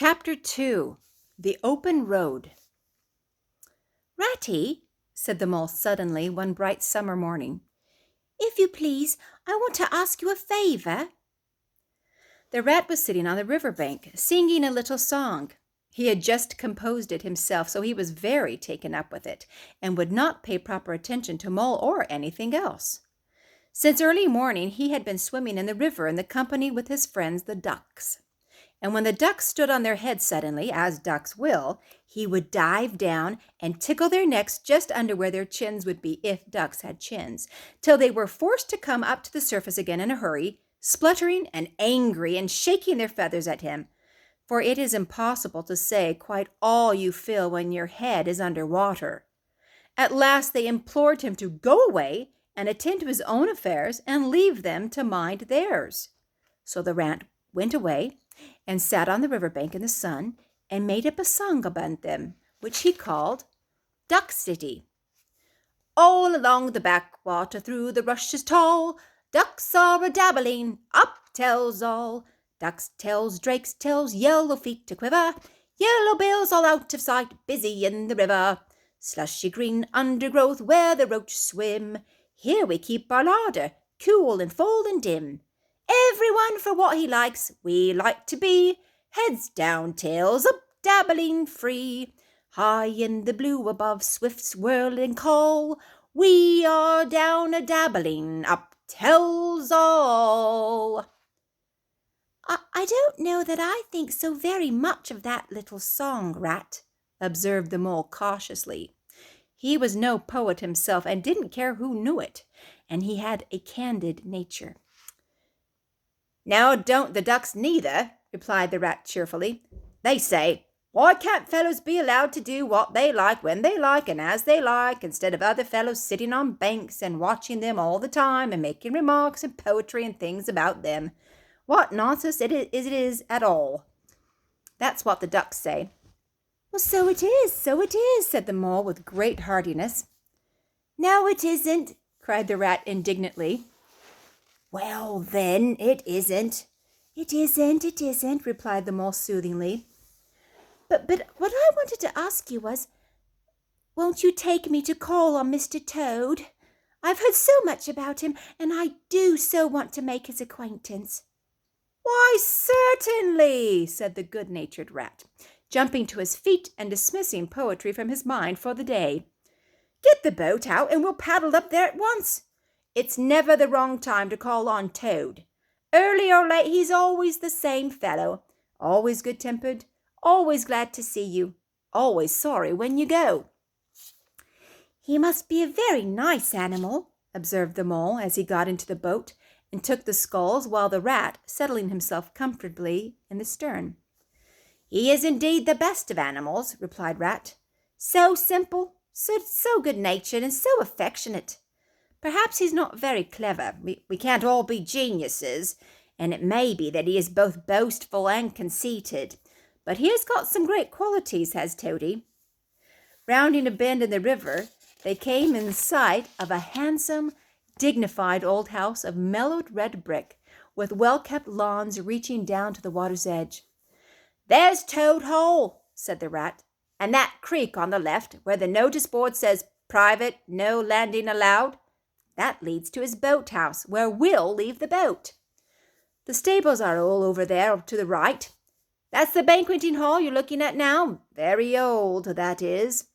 Chapter 2 The Open Road. "Ratty," said the mole suddenly one bright summer morning, "if you please, I want to ask you a favor." The rat was sitting on the river bank, singing a little song. He had just composed it himself, so he was very taken up with it, and would not pay proper attention to Mole or anything else. Since early morning he had been swimming in the river in the company with his friends the ducks. And when the ducks stood on their heads suddenly, as ducks will, he would dive down and tickle their necks just under where their chins would be if ducks had chins, till they were forced to come up to the surface again in a hurry, spluttering and angry and shaking their feathers at him. For it is impossible to say quite all you feel when your head is under water. At last they implored him to go away and attend to his own affairs and leave them to mind theirs. So the rat went away and sat on the river bank in the sun and made up a song about them, which he called Duck City. "All along the backwater, through the rushes tall, ducks are a-dabbling, up tells all. Ducks' tails, drakes' tails, yellow feet to quiver, yellow bills all out of sight, busy in the river. Slushy green undergrowth where the roach swim, here we keep our larder, cool and full and dim. Everyone for what he likes, we like to be, heads down, tails up, dabbling free. High in the blue above, swift swirling call, we are down a-dabbling, up tells all." I don't know that I think so very much of that little song, Rat," observed the mole cautiously. He was no poet himself and didn't care who knew it, and he had a candid nature. "Now don't the ducks neither," replied the rat cheerfully. "They say, why can't fellows be allowed to do what they like when they like and as they like, instead of other fellows sitting on banks and watching them all the time and making remarks and poetry and things about them? What nonsense it is at all." That's what the ducks say. "Well, so it is, said the mole with great heartiness. "No, it isn't," cried the rat indignantly. "Well, then, it isn't." It isn't, replied the mole soothingly. But what I wanted to ask you was, won't you take me to call on Mr. Toad? I've heard so much about him, and I do so want to make his acquaintance." "Why, certainly," said the good-natured rat, jumping to his feet and dismissing poetry from his mind for the day. "Get the boat out and we'll paddle up there at once. It's never the wrong time to call on Toad. Early or late, he's always the same fellow, always good-tempered, always glad to see you, always sorry when you go." "He must be a very nice animal," observed the mole as he got into the boat and took the sculls, while the rat settling himself comfortably in the stern. "He is indeed the best of animals," replied Rat. "So simple, so good-natured, and so affectionate. Perhaps he's not very clever. We can't all be geniuses, and it may be that he is both boastful and conceited. But he has got some great qualities, has Toady." Rounding a bend in the river, they came in sight of a handsome, dignified old house of mellowed red brick, with well-kept lawns reaching down to the water's edge. "There's Toad Hole," said the rat, "and that creek on the left, where the notice board says, 'Private, no landing allowed.' That leads to his boathouse, where we'll leave the boat. The stables are all over there to the right. That's the banqueting hall you're looking at now. Very old, that is.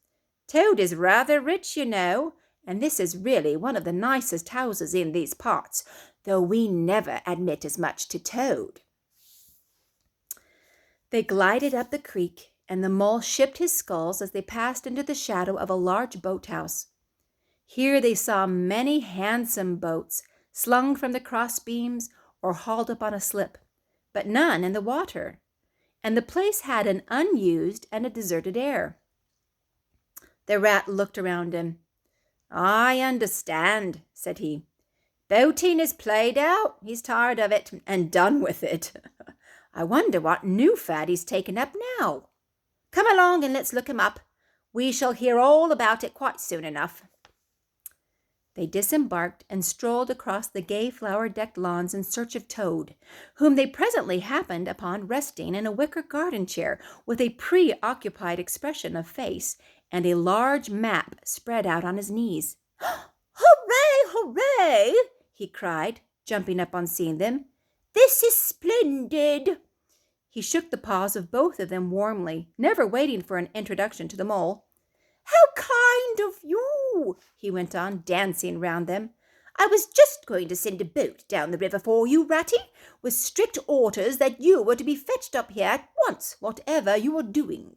Toad is rather rich, you know, and this is really one of the nicest houses in these parts, though we never admit as much to Toad." They glided up the creek, and the mole shipped his sculls as they passed into the shadow of a large boathouse. Here they saw many handsome boats, slung from the crossbeams or hauled up on a slip, but none in the water, and the place had an unused and a deserted air. The rat looked around him. "I understand," said he. "Boating is played out. He's tired of it and done with it. I wonder what new fad he's taken up now. Come along and let's look him up. We shall hear all about it quite soon enough." They disembarked and strolled across the gay flower-decked lawns in search of Toad, whom they presently happened upon resting in a wicker garden chair with a preoccupied expression of face and a large map spread out on his knees. "Hooray, hooray!" he cried, jumping up on seeing them. "This is splendid!" He shook the paws of both of them warmly, never waiting for an introduction to the mole. "How kind of you!" he went on, dancing round them. "I was just going to send a boat down the river for you, Ratty, with strict orders that you were to be fetched up here at once, whatever you were doing.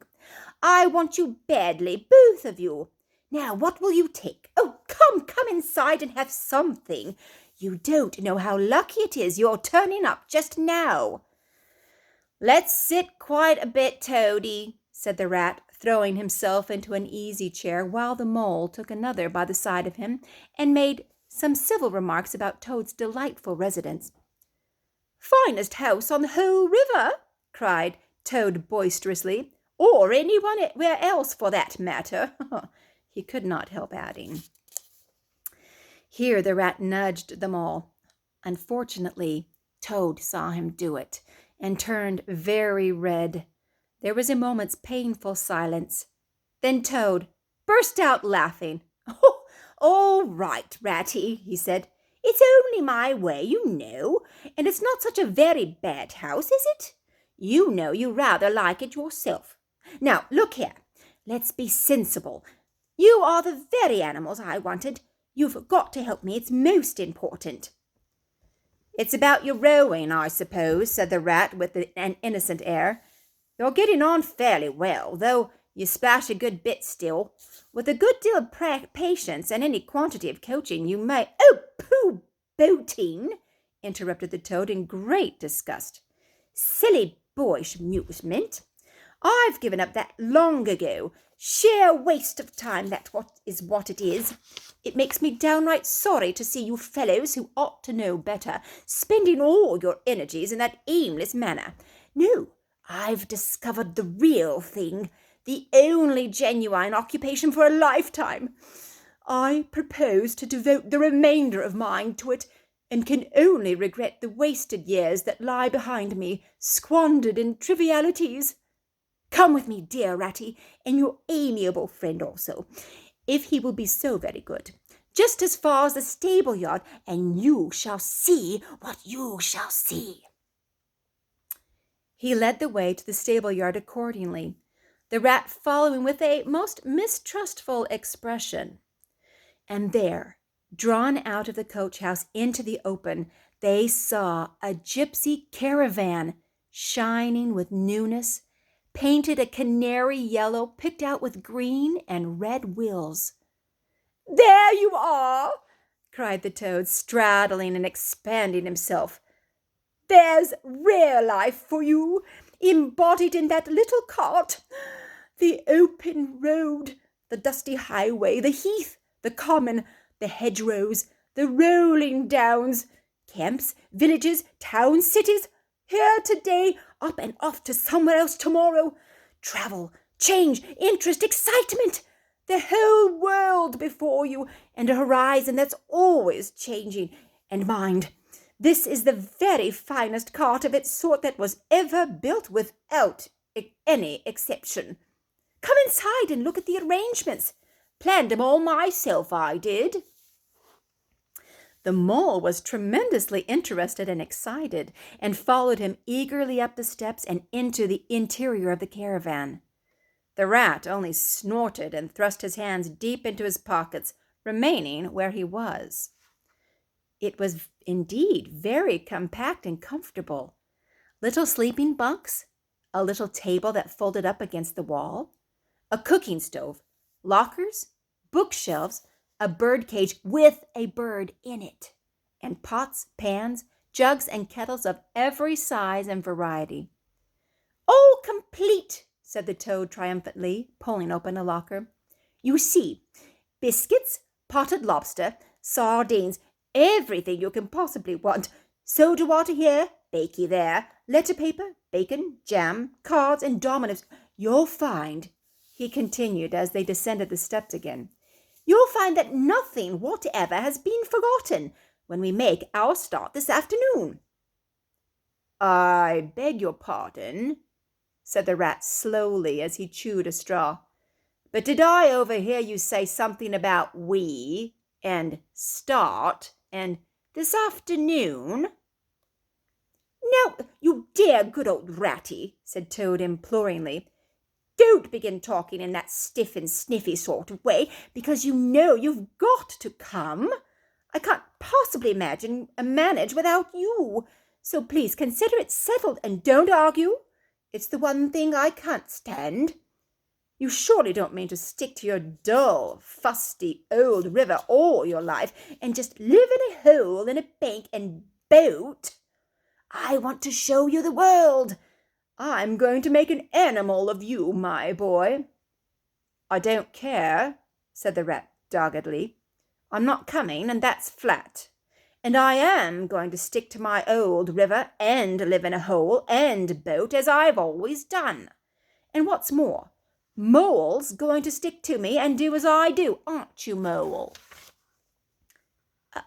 I want you badly, both of you. Now, what will you take? Oh, come inside and have something. You don't know how lucky it is you're turning up just now." "Let's sit quite a bit, Toady," said the rat, throwing himself into an easy chair while the mole took another by the side of him and made some civil remarks about Toad's delightful residence. "Finest house on the whole river," cried Toad boisterously, "or anywhere else for that matter," he could not help adding. Here the rat nudged them all. Unfortunately, Toad saw him do it and turned very red. There was a moment's painful silence. Then Toad burst out laughing. "Oh, all right, Ratty," he said. "It's only my way, you know, and it's not such a very bad house, is it? You know you rather like it yourself. Now, look here, let's be sensible. You are the very animals I wanted. You've got to help me. It's most important." "It's about your rowing, I suppose," said the rat with an innocent air. "You're getting on fairly well, though you splash a good bit still. With a good deal of patience and any quantity of coaching, you may—" "Oh, pooh, boating!" interrupted the Toad in great disgust. "Silly boyish amusement. I've given up that long ago. Sheer waste of time, that's what it is. It makes me downright sorry to see you fellows who ought to know better spending all your energies in that aimless manner. No, I've discovered the real thing, the only genuine occupation for a lifetime. I propose to devote the remainder of mine to it, and can only regret the wasted years that lie behind me, squandered in trivialities. Come with me, dear Ratty, and your amiable friend also, if he will be so very good, just as far as the stable-yard, and you shall see what you shall see." He led the way to the stable-yard accordingly, the rat following with a most mistrustful expression. And there, drawn out of the coach-house into the open, they saw a gypsy caravan, shining with newness, painted a canary yellow, picked out with green and red wheels. "There you are!" cried the Toad, straddling and expanding himself. "There's real life for you, embodied in that little cart. The open road, the dusty highway, the heath, the common, the hedgerows, the rolling downs, camps, villages, towns, cities, here today, up and off to somewhere else tomorrow. Travel, change, interest, excitement, the whole world before you, and a horizon that's always changing. And mind, this is the very finest cart of its sort that was ever built, without any exception. Come inside and look at the arrangements. Planned 'em all myself, I did." The mole was tremendously interested and excited, and followed him eagerly up the steps and into the interior of the caravan. The rat only snorted and thrust his hands deep into his pockets, remaining where he was. It was indeed very compact and comfortable. Little sleeping bunks, a little table that folded up against the wall, a cooking stove, lockers, bookshelves, a bird cage with a bird in it, and pots, pans, jugs, and kettles of every size and variety. "All complete," said the Toad triumphantly, pulling open a locker. "You see, biscuits, potted lobster, sardines, everything you can possibly want. Soda water here, bakey there, letter paper, bacon, jam, cards, and dominoes. You'll find," he continued as they descended the steps again, you'll find that nothing whatever has been forgotten when we make our start this afternoon." "I beg your pardon," said the rat slowly as he chewed a straw, "but did I overhear you say something about we and start and this afternoon?" "Now, you dear good old Ratty," said Toad imploringly, "don't begin talking in that stiff and sniffy sort of way, because you know you've got to come. I can't possibly manage without you, so please consider it settled and don't argue. It's the one thing I can't stand. You surely don't mean to stick to your dull, fusty old river all your life and just live in a hole in a bank and boat? I want to show you the world. I'm going to make an animal of you, my boy." "I don't care," said the rat doggedly. "I'm not coming, and that's flat. And I am going to stick to my old river and live in a hole and boat as I've always done. And what's more, Mole's going to stick to me and do as I do, aren't you, Mole?"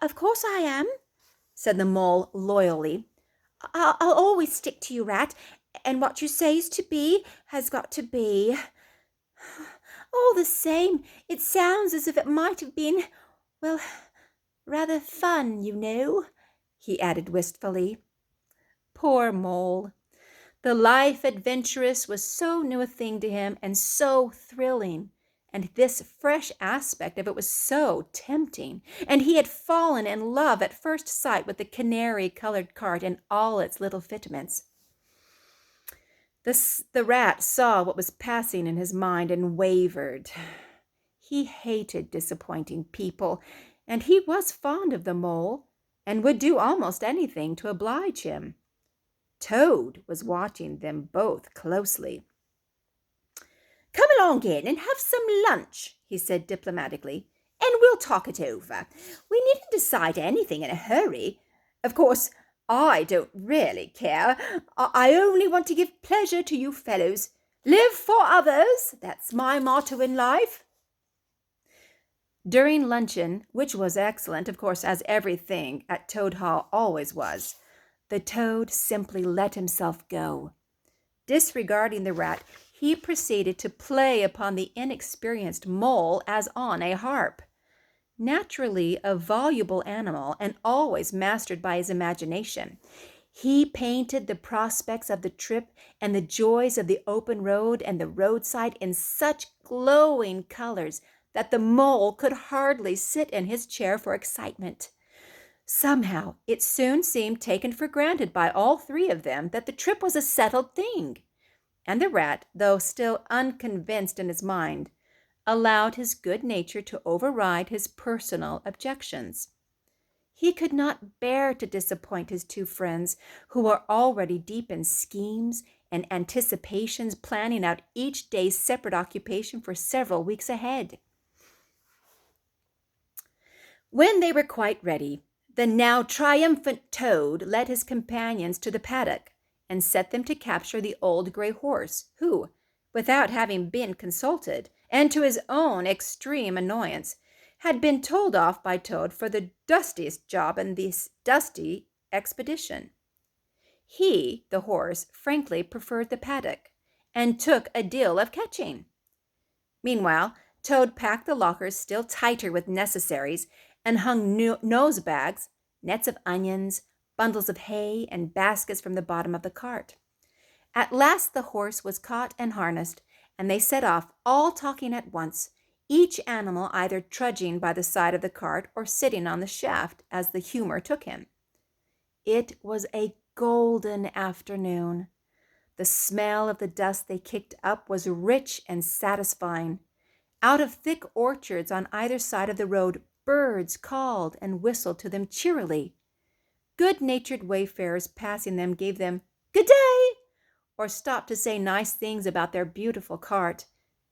"Of course I am," said the Mole loyally. I'll always stick to you, Rat, and what you say is to be has got to be. All the same, it sounds as if it might have been, well, rather fun, you know," he added wistfully. Poor Mole. The life adventurous was so new a thing to him and so thrilling, and this fresh aspect of it was so tempting, and he had fallen in love at first sight with the canary-colored cart and all its little fitments. The rat saw what was passing in his mind and wavered. He hated disappointing people, and he was fond of the Mole, and would do almost anything to oblige him. Toad was watching them both closely. "Come along in and have some lunch," he said diplomatically, "and we'll talk it over. We needn't decide anything in a hurry. Of course, I don't really care. I only want to give pleasure to you fellows. Live for others, that's my motto in life." During luncheon, which was excellent, of course, as everything at Toad Hall always was, the Toad simply let himself go. Disregarding the rat, he proceeded to play upon the inexperienced Mole as on a harp. Naturally a voluble animal and always mastered by his imagination, he painted the prospects of the trip and the joys of the open road and the roadside in such glowing colors that the Mole could hardly sit in his chair for excitement. Somehow it soon seemed taken for granted by all three of them that the trip was a settled thing, and the rat, though still unconvinced in his mind, allowed his good nature to override his personal objections. He could not bear to disappoint his two friends, who were already deep in schemes and anticipations, planning out each day's separate occupation for several weeks ahead. When they were quite ready, the now triumphant Toad led his companions to the paddock and set them to capture the old gray horse, who, without having been consulted, and to his own extreme annoyance, had been told off by Toad for the dustiest job in this dusty expedition. He, the horse, frankly preferred the paddock, and took a deal of catching. Meanwhile, Toad packed the lockers still tighter with necessaries and hung nose bags, nets of onions, bundles of hay, and baskets from the bottom of the cart. At last the horse was caught and harnessed, and they set off, all talking at once, each animal either trudging by the side of the cart or sitting on the shaft as the humor took him. It was a golden afternoon. The smell of the dust they kicked up was rich and satisfying. Out of thick orchards on either side of the road, birds called and whistled to them cheerily. Good-natured wayfarers passing them gave them "Good day," or stopped to say nice things about their beautiful cart,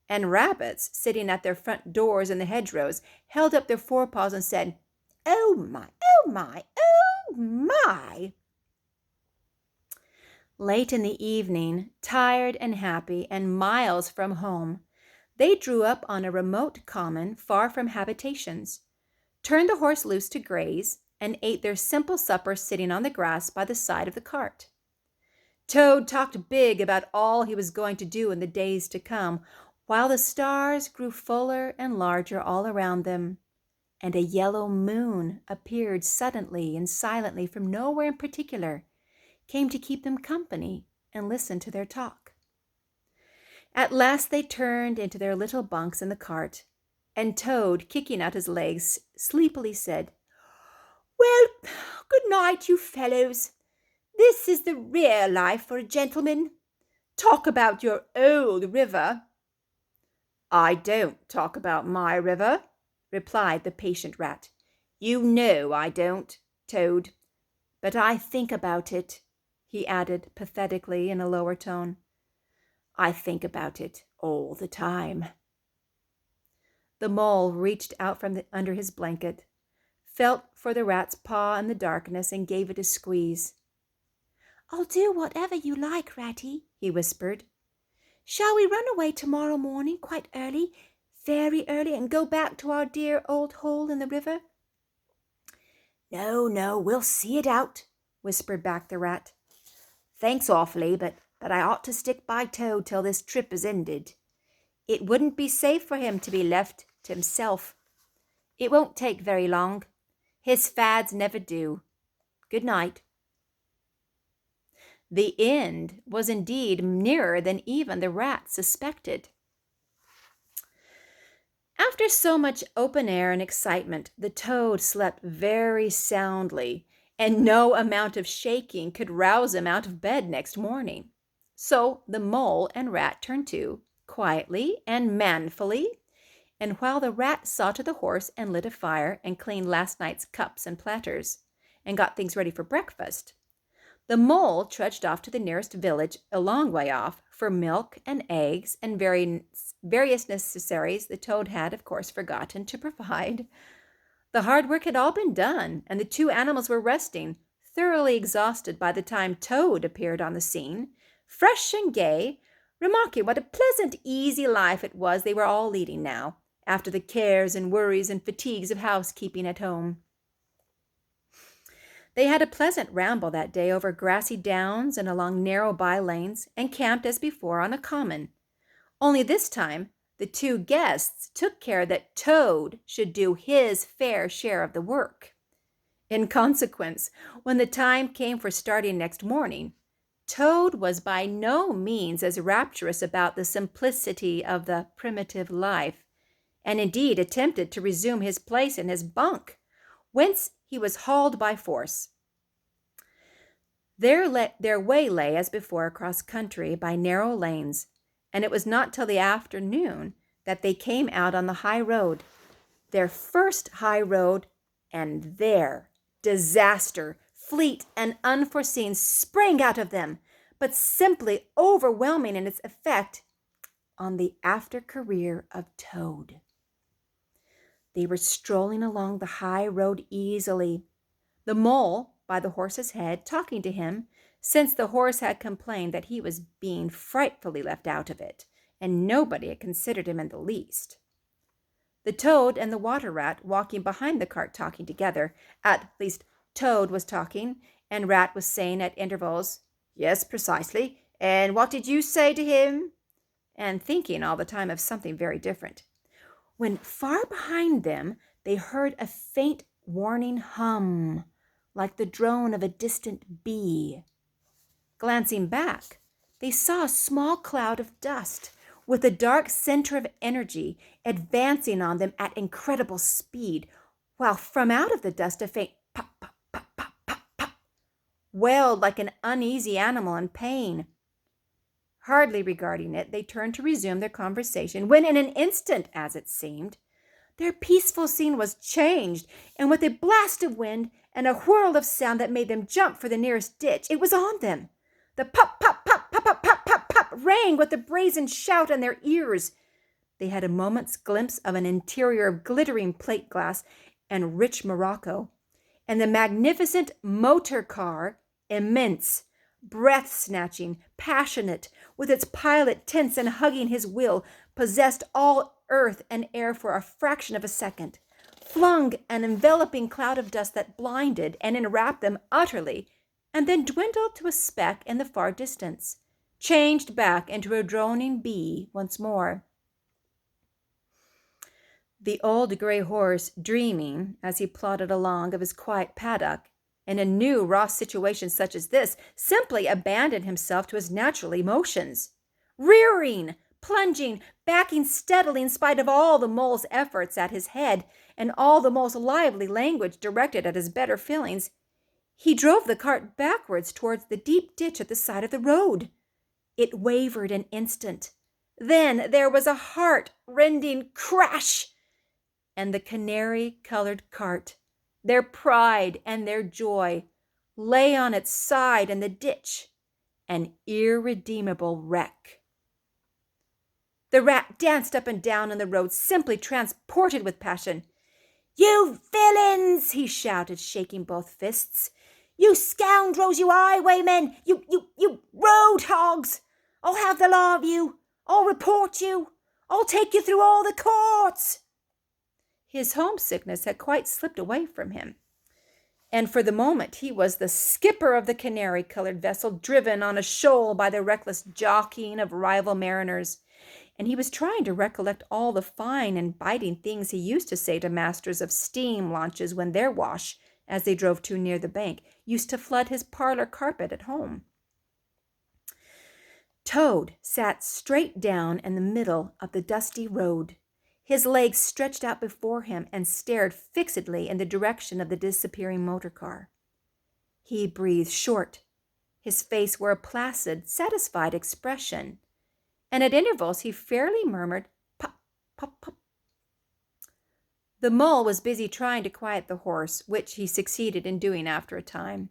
and rabbits, sitting at their front doors in the hedgerows, held up their forepaws and said, "Oh my, oh my, oh my." Late in the evening, tired and happy and miles from home, They drew up on a remote common far from habitations, turned the horse loose to graze, and ate their simple supper sitting on the grass by the side of the cart. Toad talked big about all he was going to do in the days to come, while the stars grew fuller and larger all around them, and a yellow moon appeared suddenly and silently from nowhere in particular, came to keep them company and listen to their talk. At last they turned into their little bunks in the cart, and Toad, kicking out his legs, sleepily said, "Well, good night, you fellows. This is the real life for a gentleman. Talk about your old river." "I don't talk about my river," replied the patient rat. "You know I don't, Toad. But I think about it," he added pathetically in a lower tone. "I think about it all the time." The mole reached out from under his blanket, felt for the rat's paw in the darkness, and gave it a squeeze. "I'll do whatever you like, Ratty," he whispered. "Shall we run away tomorrow morning quite early, very early, and go back to our dear old hole in the river?" No, we'll see it out," whispered back the rat. "Thanks awfully, but I ought to stick by Toad till this trip is ended. It wouldn't be safe for him to be left to himself. It won't take very long. His fads never do. Good night." The end was indeed nearer than even the rat suspected. After so much open air and excitement, the toad slept very soundly, and no amount of shaking could rouse him out of bed next morning. So the mole and rat turned to, quietly and manfully, and while the rat saw to the horse and lit a fire and cleaned last night's cups and platters, and got things ready for breakfast, the mole trudged off to the nearest village a long way off for milk and eggs and various necessaries the toad had, of course, forgotten to provide. The hard work had all been done, and the two animals were resting, thoroughly exhausted by the time Toad appeared on the scene, fresh and gay, remarking what a pleasant, easy life it was they were all leading now, after the cares and worries and fatigues of housekeeping at home. They had a pleasant ramble that day over grassy downs and along narrow by-lanes, and camped as before on a common. Only this time the two guests took care that Toad should do his fair share of the work. In consequence, when the time came for starting next morning, Toad was by no means as rapturous about the simplicity of the primitive life, and indeed attempted to resume his place in his bunk, whence he was hauled by force. Their way lay as before across country by narrow lanes, and it was not till the afternoon that they came out on the high road, their first high road, and there disaster, fleet and unforeseen, sprang out of them, but simply overwhelming in its effect on the after career of Toad. They were strolling along the high road easily, the mole by the horse's head, talking to him, since the horse had complained that he was being frightfully left out of it, and nobody had considered him in the least. The toad and the water rat walking behind the cart talking together. At least Toad was talking, and Rat was saying at intervals, "Yes, precisely. And what did you say to him?" and thinking all the time of something very different, when far behind them they heard a faint warning hum, like the drone of a distant bee. Glancing back, they saw a small cloud of dust with a dark center of energy advancing on them at incredible speed, while from out of the dust a faint pop, pop, pop, pop, pop, pop wailed like an uneasy animal in pain. Hardly regarding it, they turned to resume their conversation, when in an instant, as it seemed, their peaceful scene was changed, and with a blast of wind and a whirl of sound that made them jump for the nearest ditch, it was on them. The pop, pop, pop, pop, pop, pop, pop, pop rang with a brazen shout in their ears. They had a moment's glimpse of an interior of glittering plate glass and rich morocco, and the magnificent motor car, immense, breath-snatching, passionate, with its pilot tense and hugging his will, possessed all earth and air for a fraction of a second, flung an enveloping cloud of dust that blinded and enwrapped them utterly, and then dwindled to a speck in the far distance, changed back into a droning bee once more. The old gray horse, dreaming as he plodded along of his quiet paddock, in a new raw situation such as this, simply abandoned himself to his natural emotions, rearing, plunging, backing steadily in spite of all the mole's efforts at his head and all the mole's lively language directed at his better feelings. He drove the cart backwards towards the deep ditch at the side of the road. It wavered an instant. Then there was a heart-rending crash, and the canary-colored cart, their pride and their joy, lay on its side in the ditch, an irredeemable wreck. The rat danced up and down on the road, simply transported with passion. "You villains!" he shouted, shaking both fists. "You scoundrels, you highwaymen, you road hogs! I'll have the law of you. I'll report you. I'll take you through all the courts." His homesickness had quite slipped away from him, and for the moment he was the skipper of the canary-colored vessel, driven on a shoal by the reckless jockeying of rival mariners, and he was trying to recollect all the fine and biting things he used to say to masters of steam launches when their wash, as they drove too near the bank, used to flood his parlor carpet at home. Toad sat straight down in the middle of the dusty road, his legs stretched out before him, and stared fixedly in the direction of the disappearing motor car. He breathed short. His face wore a placid, satisfied expression, and at intervals he fairly murmured, "Pop, pop, pop." The mole was busy trying to quiet the horse, which he succeeded in doing after a time.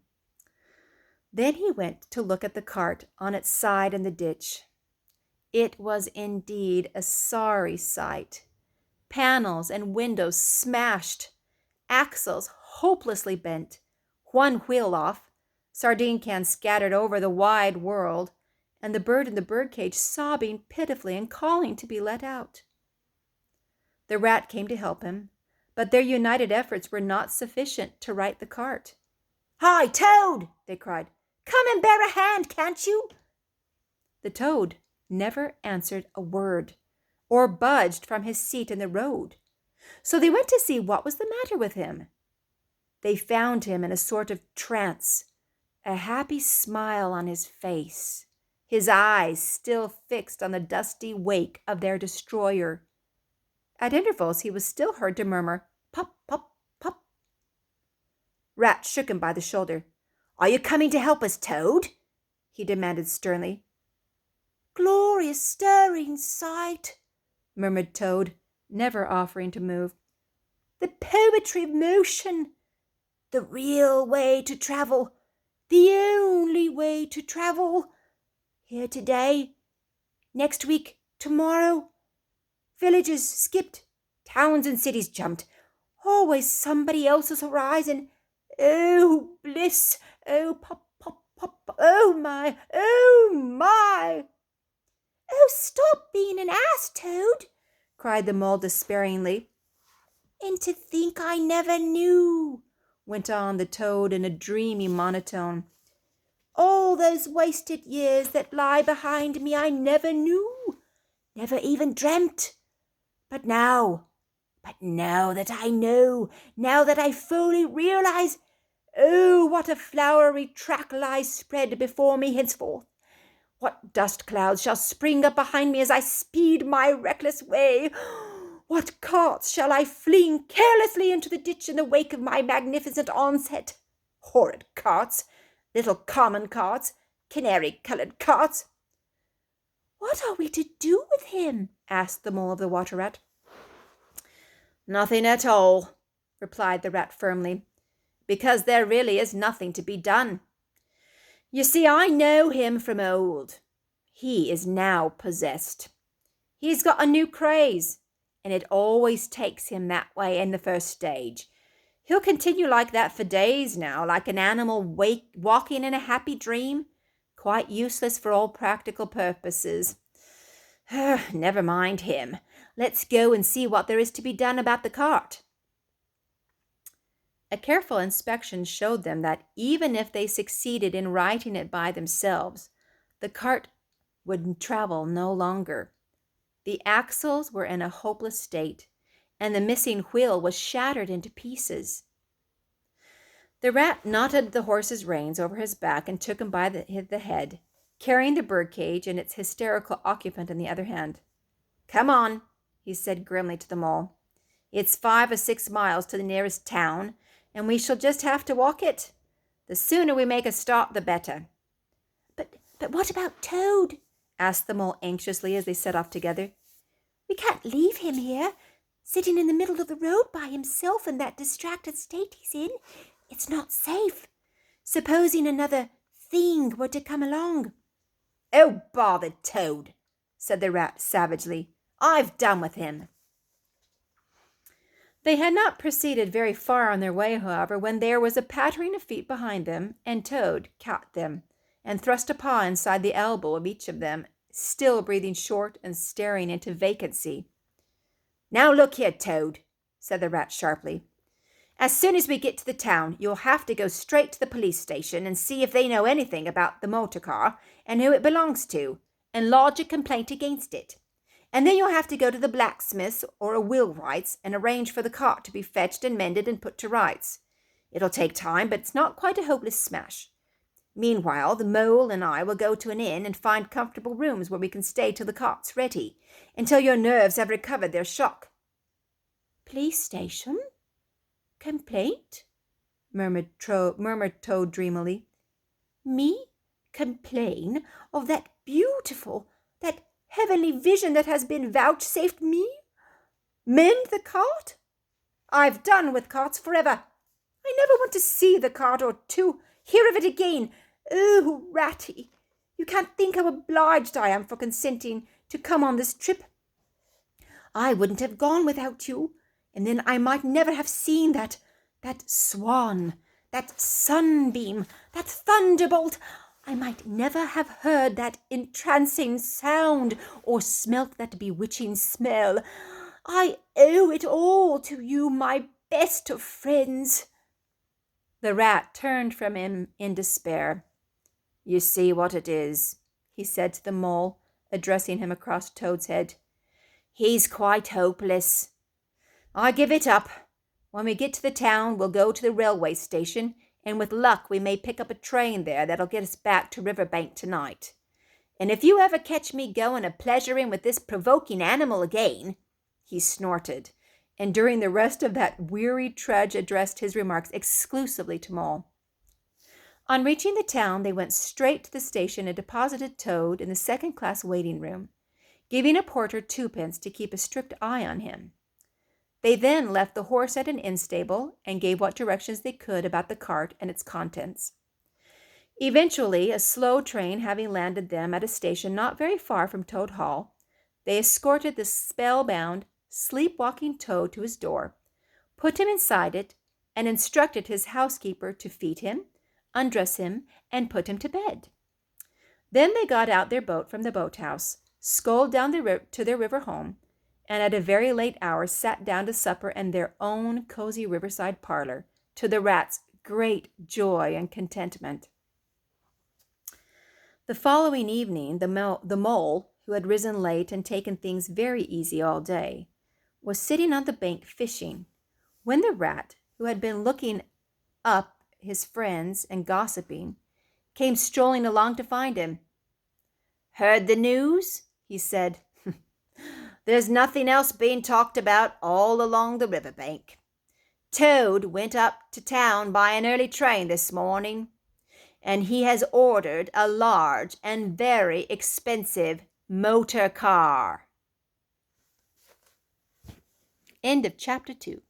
Then he went to look at the cart on its side in the ditch. It was indeed a sorry sight. Panels and windows smashed, axles hopelessly bent, one wheel off, sardine cans scattered over the wide world, and the bird in the birdcage sobbing pitifully and calling to be let out. The rat came to help him, but their united efforts were not sufficient to right the cart. "Hi, Toad!" they cried. "Come and bear a hand, can't you?" The toad never answered a word, or budged from his seat in the road, so they went to see what was the matter with him. They found him in a sort of trance, a happy smile on his face, his eyes still fixed on the dusty wake of their destroyer. At intervals he was still heard to murmur, "Pop, pop, pop." Rat shook him by the shoulder. "Are you coming to help us, Toad?" he demanded sternly. "Glorious stirring sight," murmured Toad, never offering to move. "The poetry of motion, the real way to travel, the only way to travel. Here today, next week, tomorrow. Villages skipped, towns and cities jumped. Always somebody else's horizon. Oh, bliss! Oh, pop, pop, pop! Oh, my! Oh, my!" "Oh, stop being an ass, Toad!" cried the mole despairingly. "And to think I never knew," went on the toad in a dreamy monotone. "All those wasted years that lie behind me I never knew, never even dreamt. But now that I know, now that I fully realize, oh, what a flowery track lies spread before me henceforth. What dust clouds shall spring up behind me as I speed my reckless way? What carts shall I fling carelessly into the ditch in the wake of my magnificent onset? Horrid carts, little common carts, canary-colored carts." "What are we to do with him?" asked the mole of the water rat. "Nothing at all," replied the rat firmly, "because there really is nothing to be done. You see, I know him from old. He is now possessed. He's got a new craze, and it always takes him that way in the first stage. He'll continue like that for days now, like an animal walking in a happy dream, quite useless for all practical purposes. Never mind him. Let's go and see what there is to be done about the cart. A careful inspection showed them that even if they succeeded in righting it by themselves, the cart would travel no longer. The axles were in a hopeless state, and the missing wheel was shattered into pieces. The rat knotted the horse's reins over his back and took him by the head, carrying the birdcage and its hysterical occupant in the other hand. "Come on," he said grimly to the mole. "It's 5 or 6 miles to the nearest town, and we shall just have to walk it. The sooner we make a start, the better." But what about Toad?" asked the mole anxiously as they set off together. "We can't leave him here, sitting in the middle of the road by himself in that distracted state he's in. It's not safe. Supposing another thing were to come along." "Oh, bother Toad," said the rat savagely. "I've done with him." They had not proceeded very far on their way, however, when there was a pattering of feet behind them, and Toad caught them and thrust a paw inside the elbow of each of them, still breathing short and staring into vacancy. "Now look here, Toad," said the rat sharply. "As soon as we get to the town, you'll have to go straight to the police station and see if they know anything about the motor car and who it belongs to, and lodge a complaint against it. And then you'll have to go to the blacksmith's or a wheelwright's and arrange for the cart to be fetched and mended and put to rights. It'll take time, but it's not quite a hopeless smash. Meanwhile, the mole and I will go to an inn and find comfortable rooms where we can stay till the cart's ready, until your nerves have recovered their shock." "Police station? Complaint?" murmured Toad dreamily. "Me complain of that beautiful, that heavenly vision that has been vouchsafed me? Mend the cart? I've done with carts forever. I never want to see the cart or to hear of it again. Oh, Ratty, you can't think how obliged I am for consenting to come on this trip. I wouldn't have gone without you, and then I might never have seen that swan, that sunbeam, that thunderbolt. I might never have heard that entrancing sound or smelt that bewitching smell. I owe it all to you, my best of friends." The rat turned from him in despair. "You see what it is," he said to the mole, addressing him across Toad's head. "He's quite hopeless. I give it up. When we get to the town, we'll go to the railway station, and with luck we may pick up a train there that'll get us back to Riverbank tonight. And if you ever catch me going a-pleasuring with this provoking animal again," he snorted, and during the rest of that weary trudge addressed his remarks exclusively to Mole. On reaching the town, they went straight to the station and deposited Toad in the second-class waiting room, giving a porter 2 pence to keep a strict eye on him. They then left the horse at an inn stable and gave what directions they could about the cart and its contents. Eventually, a slow train having landed them at a station not very far from Toad Hall, they escorted the spellbound, sleepwalking Toad to his door, put him inside it, and instructed his housekeeper to feed him, undress him, and put him to bed. Then they got out their boat from the boathouse, sculled down to their river home, and at a very late hour sat down to supper in their own cozy riverside parlor, to the rat's great joy and contentment. The following evening, the mole, who had risen late and taken things very easy all day, was sitting on the bank fishing, when the rat, who had been looking up his friends and gossiping, came strolling along to find him. "Heard the news?" he said. "There's nothing else being talked about all along the riverbank. Toad went up to town by an early train this morning, and he has ordered a large and very expensive motor car." End of chapter 2.